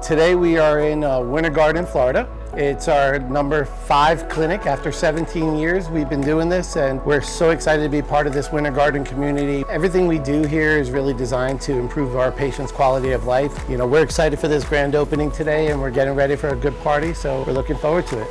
Today we are in Winter Garden, Florida. It's our number 5 clinic. After 17 years we've been doing this, and we're so excited to be part of this Winter Garden community. Everything we do here is really designed to improve our patients' quality of life. You know, we're excited for this grand opening today, and we're getting ready for a good party, so we're looking forward to it.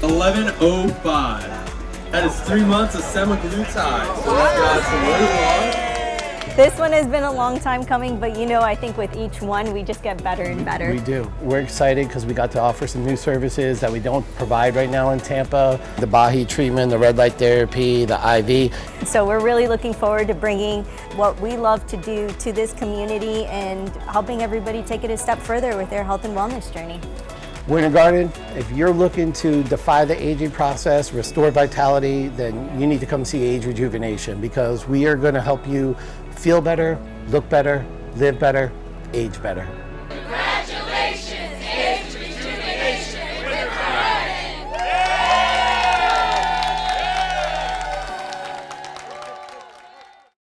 $11.05. That is 3 months of semaglutide. So we've got some weight loss. This one has been a long time coming, but you know, I think with each one, we just get better and better. We do. We're excited because we got to offer some new services that we don't provide right now in Tampa. The Bahi treatment, the red light therapy, the IV. So we're really looking forward to bringing what we love to do to this community and helping everybody take it a step further with their health and wellness journey. Winter Garden, if you're looking to defy the aging process, restore vitality, then you need to come see Age Rejuvenation, because we are going to help you feel better, look better, live better, age better.